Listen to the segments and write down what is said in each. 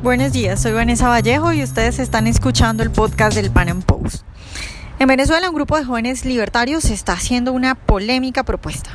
Buenos días, soy Vanessa Vallejo y ustedes están escuchando el podcast del Pan Am Post. En Venezuela, un grupo de jóvenes libertarios está haciendo una polémica propuesta: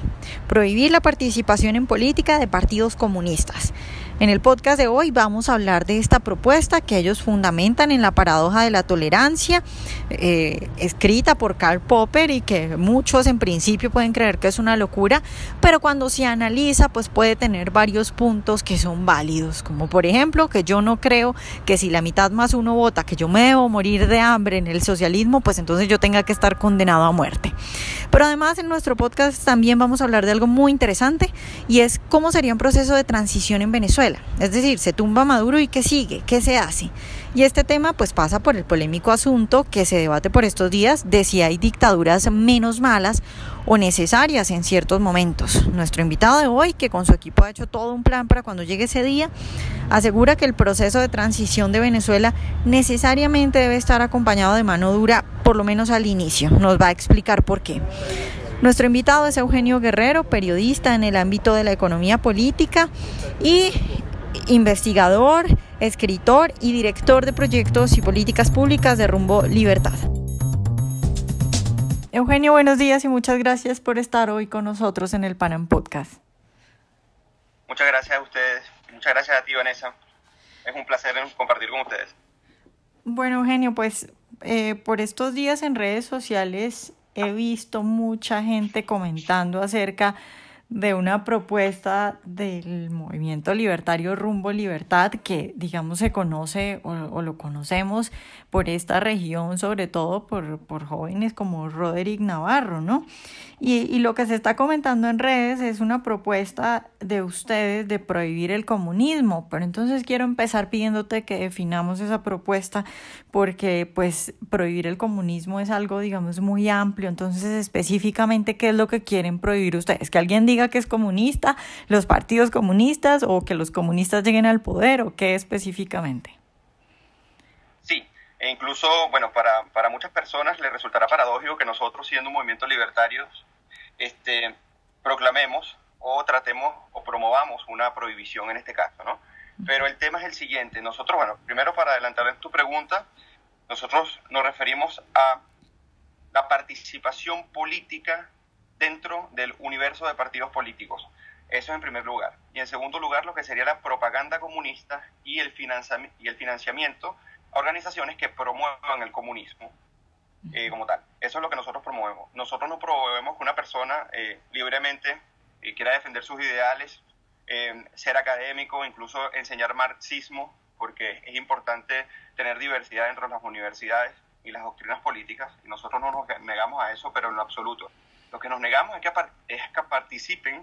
prohibir la participación en política de partidos comunistas. En el podcast de hoy vamos a hablar de esta propuesta que ellos fundamentan en la paradoja de la tolerancia, escrita por Karl Popper, y que muchos en principio pueden creer que es una locura, pero cuando se analiza pues puede tener varios puntos que son válidos, como por ejemplo que yo no creo que si la mitad más uno vota que yo me debo morir de hambre en el socialismo, pues entonces yo tenga que estar condenado a muerte. Pero además en nuestro podcast también vamos a hablar de algo muy interesante, y es cómo sería un proceso de transición en Venezuela. Es decir, se tumba Maduro y ¿qué sigue? ¿Qué se hace? Y este tema pues pasa por el polémico asunto que se debate por estos días de si hay dictaduras menos malas o necesarias en ciertos momentos. Nuestro invitado de hoy, que con su equipo ha hecho todo un plan para cuando llegue ese día, asegura que el proceso de transición de Venezuela necesariamente debe estar acompañado de mano dura, por lo menos al inicio. Nos va a explicar por qué. Nuestro invitado es Eugenio Guerrero, periodista en el ámbito de la economía política y investigador, escritor y director de proyectos y políticas públicas de Rumbo Libertad. Eugenio, buenos días y muchas gracias por estar hoy con nosotros en el Pan Am Podcast. Muchas gracias a ustedes, muchas gracias a ti, Vanessa. Es un placer compartir con ustedes. Bueno, Eugenio, pues por estos días en redes sociales he visto mucha gente comentando acerca de una propuesta del movimiento libertario Rumbo Libertad, que digamos se conoce o lo conocemos por esta región, sobre todo por jóvenes como Roderick Navarro, ¿no? Y lo que se está comentando en redes es una propuesta de ustedes de prohibir el comunismo. Pero entonces quiero empezar pidiéndote que definamos esa propuesta, porque pues prohibir el comunismo es algo, digamos, muy amplio. Entonces, específicamente, ¿qué es lo que quieren prohibir ustedes? ¿Que alguien diga que es comunista, los partidos comunistas, o que los comunistas lleguen al poder, o qué específicamente? Sí, e incluso, bueno, para muchas personas les resultará paradójico que nosotros, siendo un movimiento libertario, proclamemos o tratemos o promovamos una prohibición en este caso, ¿no? Pero el tema es el siguiente. Nosotros, bueno, primero, para adelantar en tu pregunta, nosotros nos referimos a la participación política dentro del universo de partidos políticos. Eso en primer lugar. Y en segundo lugar, lo que sería la propaganda comunista y el financiamiento a organizaciones que promuevan el comunismo como tal. Eso es lo que nosotros promovemos. Nosotros no promovemos que una persona libremente quiera defender sus ideales, ser académico, incluso enseñar marxismo, porque es importante tener diversidad dentro de las universidades y las doctrinas políticas, y nosotros no nos negamos a eso, pero en lo absoluto. Lo que nos negamos es que participen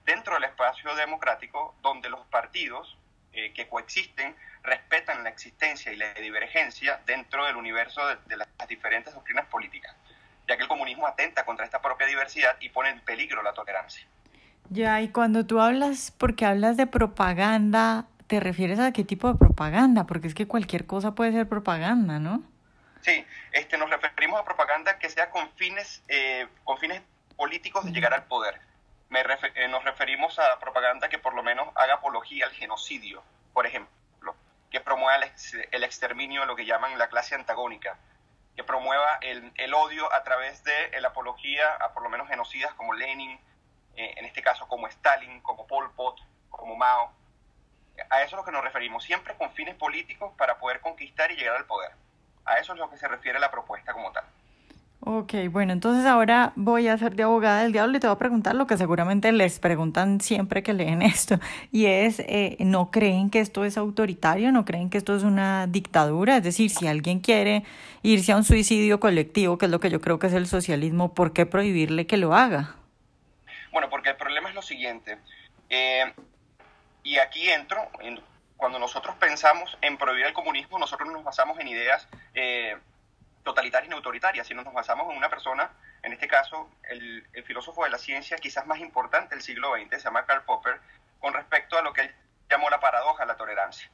dentro del espacio democrático, donde los partidos que coexisten respetan la existencia y la divergencia dentro del universo de las diferentes doctrinas políticas, ya que el comunismo atenta contra esta propia diversidad y pone en peligro la tolerancia. Ya, y cuando tú hablas, porque hablas de propaganda, ¿te refieres a qué tipo de propaganda? Porque es que cualquier cosa puede ser propaganda, ¿no? Sí, nos referimos a propaganda que sea con fines políticos de llegar al poder. Nos referimos a propaganda que por lo menos haga apología al genocidio, por ejemplo, que promueva el exterminio de lo que llaman la clase antagónica, que promueva el odio a través de la apología a por lo menos genocidas como Lenin, en este caso como Stalin, como Pol Pot, como Mao. A eso es a lo que nos referimos, siempre con fines políticos para poder conquistar y llegar al poder. A eso es lo que se refiere la propuesta como tal. Ok, bueno, entonces ahora voy a ser de abogada del diablo y te voy a preguntar lo que seguramente les preguntan siempre que leen esto, y es, ¿no creen que esto es autoritario? ¿No creen que esto es una dictadura? Es decir, si alguien quiere irse a un suicidio colectivo, que es lo que yo creo que es el socialismo, ¿por qué prohibirle que lo haga? Bueno, porque el problema es lo siguiente, y aquí cuando nosotros pensamos en prohibir el comunismo, nosotros nos basamos en ideas totalitarias y autoritarias, sino nos basamos en una persona, en este caso el filósofo de la ciencia quizás más importante del siglo XX, se llama Karl Popper, con respecto a lo que él llamó la paradoja de la tolerancia.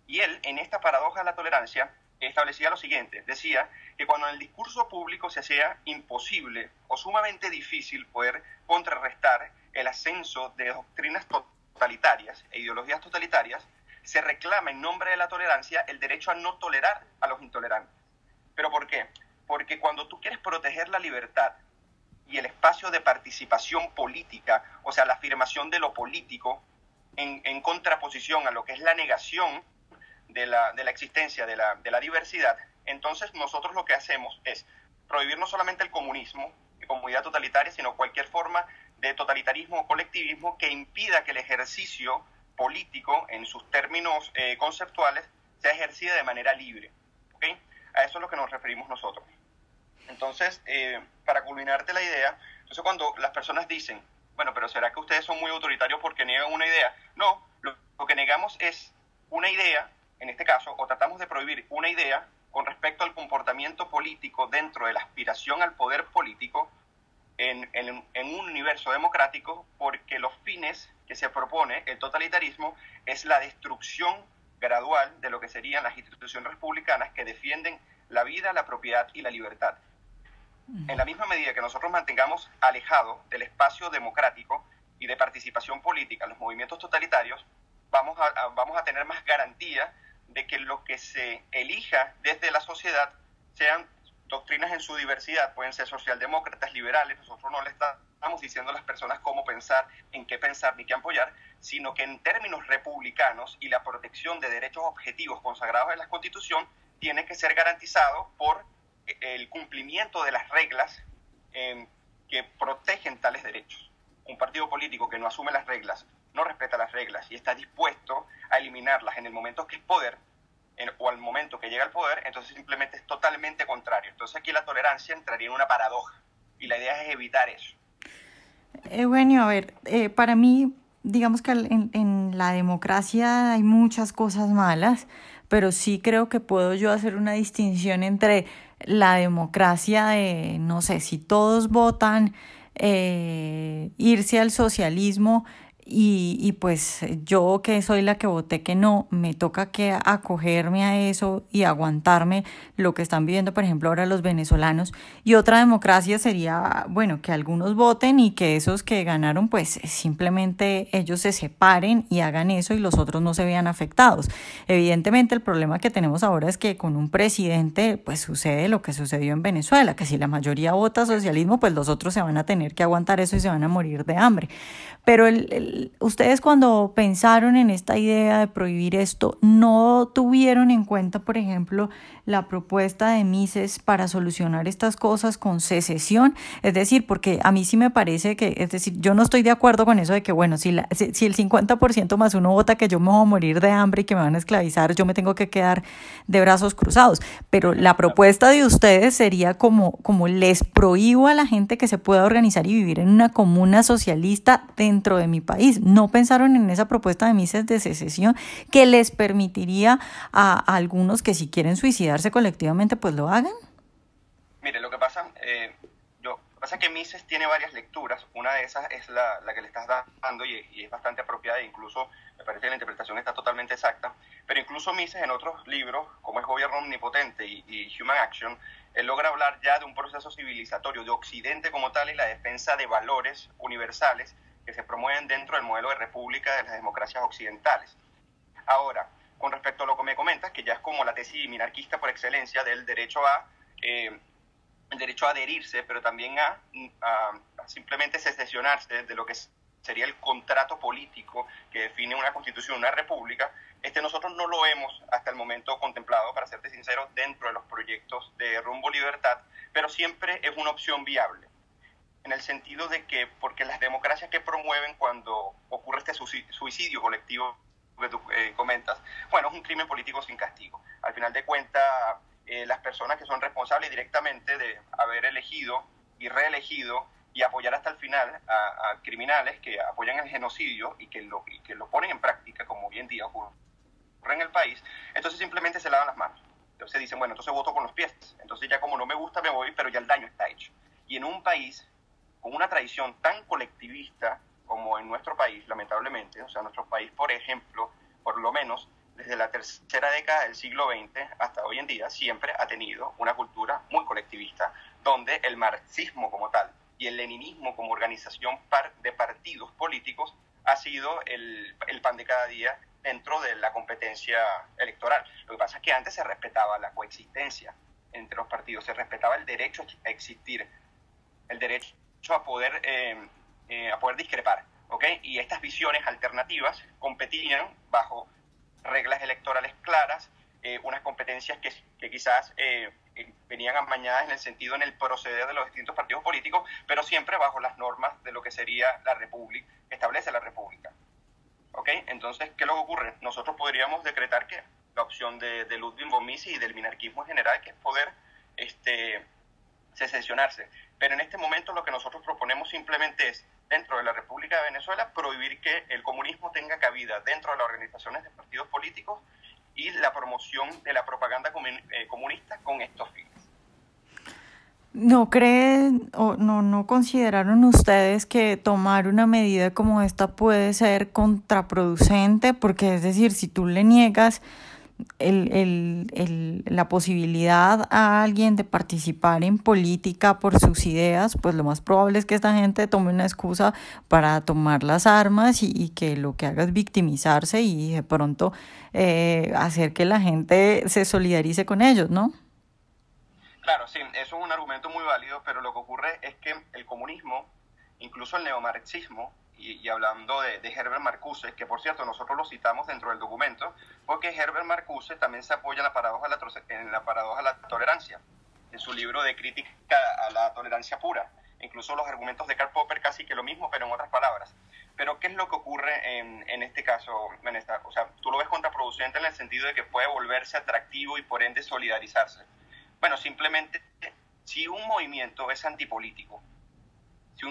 Y él, en esta paradoja de la tolerancia, establecía lo siguiente: decía que cuando en el discurso público se hacía imposible o sumamente difícil poder contrarrestar el ascenso de doctrinas totalitarias e ideologías totalitarias, se reclama en nombre de la tolerancia el derecho a no tolerar a los intolerantes. ¿Pero por qué? Porque cuando tú quieres proteger la libertad y el espacio de participación política, o sea, la afirmación de lo político en contraposición a lo que es la negación de la existencia de la diversidad, entonces nosotros lo que hacemos es prohibir no solamente el comunismo como idea totalitaria, sino cualquier forma de totalitarismo o colectivismo que impida que el ejercicio político, en sus términos conceptuales, sea ejercida de manera libre. ¿Okay? A eso es a lo que nos referimos nosotros. Entonces, para culminarte la idea, entonces cuando las personas dicen, bueno, pero ¿será que ustedes son muy autoritarios porque niegan una idea? No, lo que negamos es una idea, en este caso, o tratamos de prohibir una idea con respecto al comportamiento político dentro de la aspiración al poder político en un universo democrático, porque los fines que se propone el totalitarismo es la destrucción gradual de lo que serían las instituciones republicanas que defienden la vida, la propiedad y la libertad. En la misma medida que nosotros mantengamos alejado del espacio democrático y de participación política los movimientos totalitarios, vamos a tener más garantía de que lo que se elija desde la sociedad sean doctrinas en su diversidad, pueden ser socialdemócratas, liberales. Nosotros no le estamos diciendo a las personas cómo pensar, en qué pensar ni qué apoyar, sino que en términos republicanos y la protección de derechos objetivos consagrados en la Constitución tiene que ser garantizado por el cumplimiento de las reglas que protegen tales derechos. Un partido político que no asume las reglas, no respeta las reglas y está dispuesto a eliminarlas en el momento que es poder, o al momento que llega al poder, entonces simplemente es totalmente contrario. Entonces aquí la tolerancia entraría en una paradoja y la idea es evitar eso. Eugenio, a ver, para mí, digamos que en la democracia hay muchas cosas malas, pero sí creo que puedo yo hacer una distinción entre la democracia de, no sé, si todos votan, irse al socialismo. Y pues yo, que soy la que voté que no, me toca que acogerme a eso y aguantarme lo que están viviendo, por ejemplo, ahora los venezolanos. Y otra democracia sería, bueno, que algunos voten y que esos que ganaron, pues simplemente ellos se separen y hagan eso y los otros no se vean afectados. Evidentemente el problema que tenemos ahora es que con un presidente pues sucede lo que sucedió en Venezuela, que si la mayoría vota socialismo, pues los otros se van a tener que aguantar eso y se van a morir de hambre. Pero ustedes, cuando pensaron en esta idea de prohibir esto, ¿no tuvieron en cuenta, por ejemplo, la propuesta de Mises para solucionar estas cosas con secesión? Es decir, porque a mí sí me parece que, es decir, yo no estoy de acuerdo con eso de que, bueno, si el 50% más uno vota que yo me voy a morir de hambre y que me van a esclavizar, yo me tengo que quedar de brazos cruzados. Pero la propuesta de ustedes sería como les prohíbo a la gente que se pueda organizar y vivir en una comuna socialista dentro de mi país. ¿No pensaron en esa propuesta de Mises de secesión que les permitiría a algunos que si quieren suicidarse colectivamente, pues lo hagan? Mire, lo que pasa es que Mises tiene varias lecturas. Una de esas es la que le estás dando y es bastante apropiada, e incluso me parece que la interpretación está totalmente exacta. Pero incluso Mises, en otros libros, como es Gobierno Omnipotente y Human Action, él logra hablar ya de un proceso civilizatorio de Occidente como tal y la defensa de valores universales que se promueven dentro del modelo de república de las democracias occidentales. Ahora, con respecto a lo que me comentas, que ya es como la tesis minarquista por excelencia del derecho a adherirse, pero también a simplemente secesionarse de lo que sería el contrato político que define una constitución, una república, nosotros no lo hemos hasta el momento contemplado, para serte sincero, dentro de los proyectos de Rumbo Libertad, pero siempre es una opción viable, en el sentido de que, porque las democracias que promueven cuando ocurre este suicidio colectivo que tú comentas, bueno, es un crimen político sin castigo. Al final de cuentas, las personas que son responsables directamente de haber elegido y reelegido y apoyar hasta el final a criminales que apoyan el genocidio y que lo ponen en práctica, como hoy en día ocurre en el país, entonces simplemente se lavan las manos. Entonces dicen, bueno, entonces voto con los pies. Entonces ya como no me gusta me voy, pero ya el daño está hecho. Y en un país con una tradición tan colectivista como en nuestro país, lamentablemente, o sea, nuestro país, por ejemplo, por lo menos desde la tercera década del siglo XX hasta hoy en día, siempre ha tenido una cultura muy colectivista, donde el marxismo como tal y el leninismo como organización de partidos políticos ha sido el pan de cada día dentro de la competencia electoral. Lo que pasa es que antes se respetaba la coexistencia entre los partidos, se respetaba el derecho a existir, el derecho a poder discrepar, ¿ok? Y estas visiones alternativas competían bajo reglas electorales claras, unas competencias que quizás venían amañadas en el proceder de los distintos partidos políticos, pero siempre bajo las normas de lo que sería la república, que establece la república. ¿Ok? Entonces, ¿qué es lo que ocurre? Nosotros podríamos decretar que la opción de Ludwig von Mises y del minarquismo en general, que es poder secesionarse. Pero en este momento lo que nosotros proponemos simplemente es, dentro de la República de Venezuela, prohibir que el comunismo tenga cabida dentro de las organizaciones de partidos políticos y la promoción de la propaganda comunista con estos fines. ¿No creen o no consideraron ustedes que tomar una medida como esta puede ser contraproducente? Porque es decir, si tú le niegas la posibilidad a alguien de participar en política por sus ideas, pues lo más probable es que esta gente tome una excusa para tomar las armas y que lo que haga es victimizarse y de pronto hacer que la gente se solidarice con ellos, ¿no? Claro, sí, eso es un argumento muy válido, pero lo que ocurre es que el comunismo, incluso el neomarxismo, y hablando de Herbert Marcuse, que por cierto nosotros lo citamos dentro del documento, porque Herbert Marcuse también se apoya en la paradoja de la tolerancia, en su libro de crítica a la tolerancia pura. Incluso los argumentos de Karl Popper casi que lo mismo, pero en otras palabras. Pero ¿qué es lo que ocurre en este caso? O sea, tú lo ves contraproducente en el sentido de que puede volverse atractivo y por ende solidarizarse. Bueno, simplemente, si un movimiento es antipolítico, si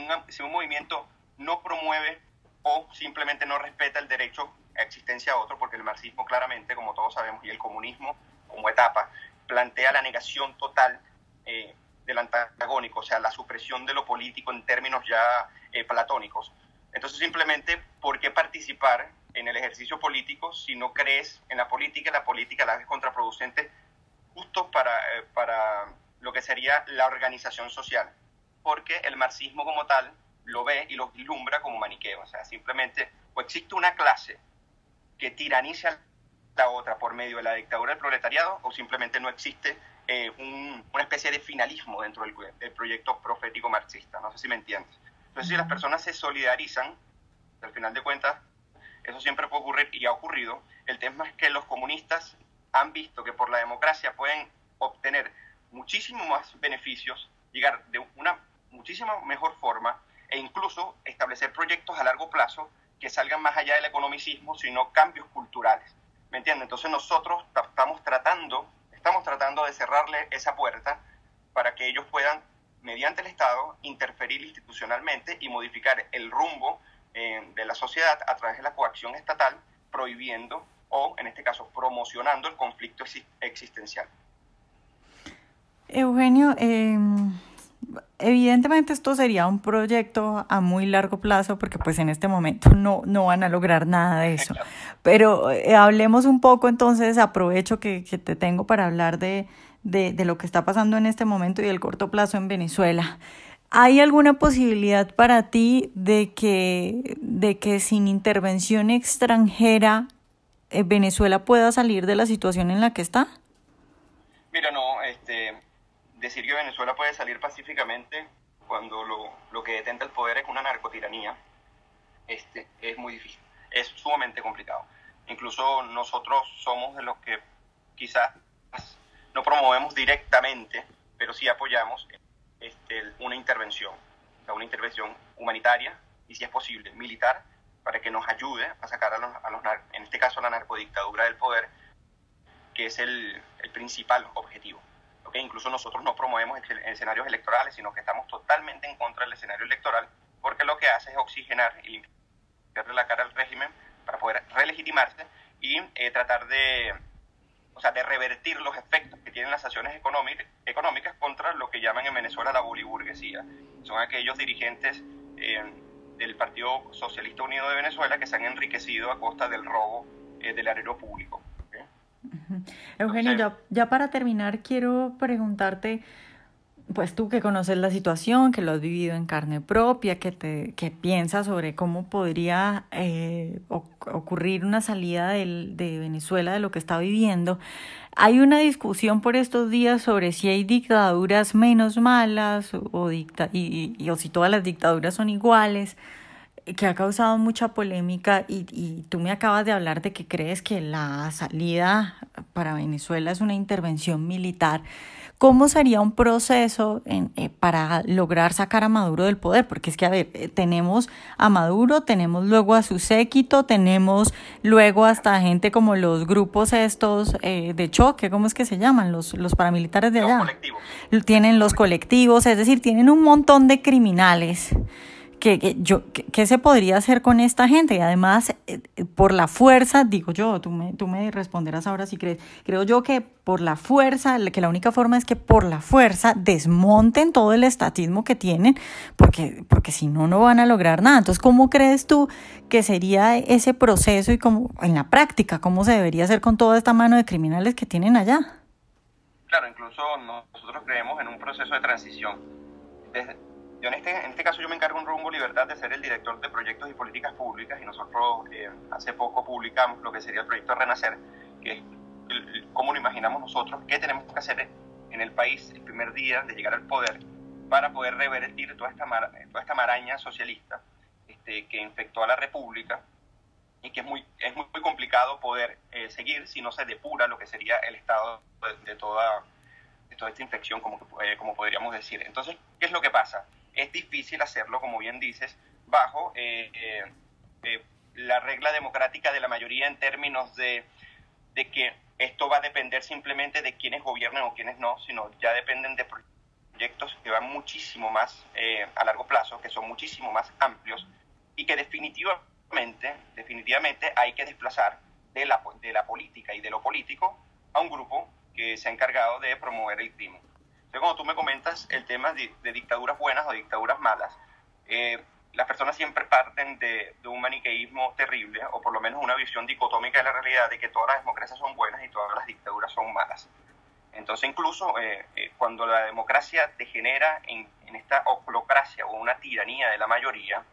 un movimiento no promueve o simplemente no respeta el derecho a existencia a otro, porque el marxismo claramente, como todos sabemos, y el comunismo como etapa, plantea la negación total del antagónico, o sea, la supresión de lo político en términos ya platónicos. Entonces, simplemente, ¿por qué participar en el ejercicio político si no crees en la política la ves contraproducente justo para lo que sería la organización social? Porque el marxismo como tal lo ve y lo vislumbra como maniqueo, o sea, simplemente o existe una clase que tiraniza a la otra por medio de la dictadura del proletariado, o simplemente no existe una especie de finalismo dentro del proyecto profético marxista. No sé si me entiendes. Entonces, si las personas se solidarizan, al final de cuentas, eso siempre puede ocurrir y ha ocurrido. El tema es que los comunistas han visto que por la democracia pueden obtener muchísimos más beneficios, llegar de una muchísima mejor forma e incluso establecer proyectos a largo plazo que salgan más allá del economicismo, sino cambios culturales. ¿Me entiendes? Entonces nosotros estamos tratando de cerrarle esa puerta para que ellos puedan, mediante el Estado, interferir institucionalmente y modificar el rumbo de la sociedad a través de la coacción estatal, prohibiendo o, en este caso, promocionando el conflicto existencial. Eugenio, evidentemente esto sería un proyecto a muy largo plazo porque pues en este momento no van a lograr nada de eso. Claro. Pero hablemos un poco entonces, aprovecho que te tengo para hablar de lo que está pasando en este momento y del corto plazo en Venezuela. ¿Hay alguna posibilidad para ti de que sin intervención extranjera Venezuela pueda salir de la situación en la que está? Mira, no, decir que Venezuela puede salir pacíficamente cuando lo que detenta el poder es una narcotiranía, es muy difícil, es sumamente complicado. Incluso nosotros somos de los que quizás no promovemos directamente, pero sí apoyamos una intervención humanitaria y, si es posible, militar, para que nos ayude a sacar en este caso a la narcodictadura del poder, que es el principal objetivo. ¿Okay? Incluso nosotros no promovemos escenarios electorales, sino que estamos totalmente en contra del escenario electoral, porque lo que hace es oxigenar y limpiarle la cara al régimen para poder relegitimarse y tratar de revertir los efectos que tienen las sanciones económicas contra lo que llaman en Venezuela la boliburguesía. Son aquellos dirigentes del Partido Socialista Unido de Venezuela que se han enriquecido a costa del robo del erario público. Eugenio, ya para terminar quiero preguntarte, pues tú que conoces la situación, que lo has vivido en carne propia, que piensas sobre cómo podría ocurrir una salida de Venezuela de lo que está viviendo, hay una discusión por estos días sobre si hay dictaduras menos malas o si todas las dictaduras son iguales, que ha causado mucha polémica y tú me acabas de hablar de que crees que la salida para Venezuela es una intervención militar. ¿Cómo sería un proceso para lograr sacar a Maduro del poder? Porque es que, a ver, tenemos a Maduro, tenemos luego a su séquito, tenemos luego hasta gente como los grupos estos de choque, ¿cómo es que se llaman? Los paramilitares de allá. Los colectivos. Tienen los colectivos, es decir, tienen un montón de criminales. ¿Qué se podría hacer con esta gente? Y además, por la fuerza, digo yo, tú me responderás ahora si crees, creo yo que por la fuerza, que la única forma es que por la fuerza desmonten todo el estatismo que tienen, porque si no, no van a lograr nada. Entonces, ¿cómo crees tú que sería ese proceso y cómo, en la práctica, cómo se debería hacer con toda esta mano de criminales que tienen allá? Claro, incluso nosotros creemos en un proceso de transición. En este caso yo me encargo en Rumbo Libertad de ser el director de proyectos y políticas públicas, y nosotros hace poco publicamos lo que sería el proyecto Renacer, que es cómo lo imaginamos nosotros, qué tenemos que hacer en el país el primer día de llegar al poder para poder revertir toda esta maraña socialista que infectó a la República, y que es muy complicado poder seguir si no se depura lo que sería el estado de toda esta infección, como podríamos decir. Entonces, ¿qué es lo que pasa? Es difícil hacerlo, como bien dices, bajo la regla democrática de la mayoría, en términos de que esto va a depender simplemente de quiénes gobiernen o quiénes no, sino ya dependen de proyectos que van muchísimo más a largo plazo, que son muchísimo más amplios, y que definitivamente hay que desplazar de la política y de lo político a un grupo que se ha encargado de promover el crimen. Entonces, cuando tú me comentas el tema de dictaduras buenas o dictaduras malas, las personas siempre parten de un maniqueísmo terrible, o por lo menos una visión dicotómica de la realidad, de que todas las democracias son buenas y todas las dictaduras son malas. Entonces, incluso cuando la democracia degenera en esta oclocracia o una tiranía de la mayoría,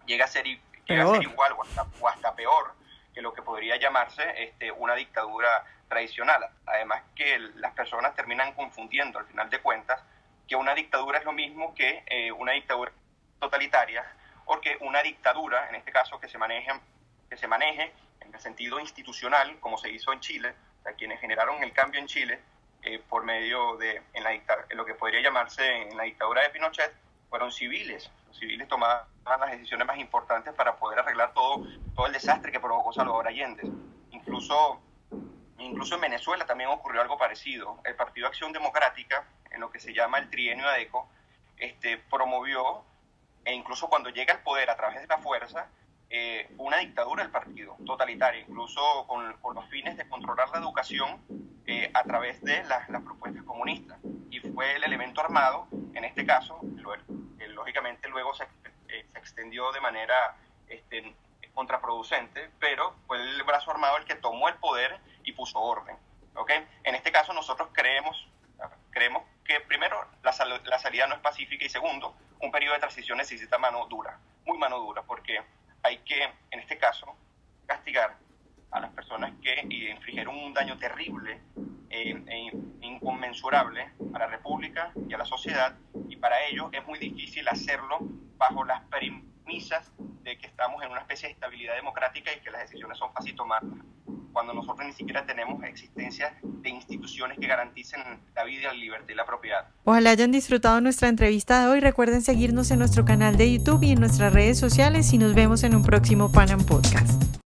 llega a ser igual o hasta peor que lo que podría llamarse una dictadura tradicional. Además que las personas terminan confundiendo, al final de cuentas, que una dictadura es lo mismo que una dictadura totalitaria, o que una dictadura, en este caso, que se maneje en el sentido institucional, como se hizo en Chile. O sea, quienes generaron el cambio en Chile por medio de en lo que podría llamarse en la dictadura de Pinochet, fueron civiles. Los civiles tomaban las decisiones más importantes para poder arreglar todo el desastre que provocó Salvador Allende. Incluso en Venezuela también ocurrió algo parecido. El Partido Acción Democrática, en lo que se llama el trienio ADECO, promovió, e incluso cuando llega al poder a través de la fuerza, una dictadura del partido, totalitaria, incluso con los fines de controlar la educación a través de las propuestas comunistas. Y fue el elemento armado, en este caso, lógicamente luego se extendió de manera contraproducente, pero fue el brazo armado el que tomó el poder y puso orden. ¿Okay? En este caso nosotros creemos que primero la salida no es pacífica, y segundo, un periodo de transición necesita muy mano dura, porque hay que, en este caso, castigar a las personas que infligieron un daño terrible e inconmensurable a la República y a la sociedad, y para ello es muy difícil hacerlo bajo las premisas de que estamos en una especie de estabilidad democrática y que las decisiones son fácil tomarlas, cuando nosotros ni siquiera tenemos existencia de instituciones que garanticen la vida, la libertad y la propiedad. Ojalá hayan disfrutado nuestra entrevista de hoy. Recuerden seguirnos en nuestro canal de YouTube y en nuestras redes sociales, y nos vemos en un próximo Pan Am Podcast.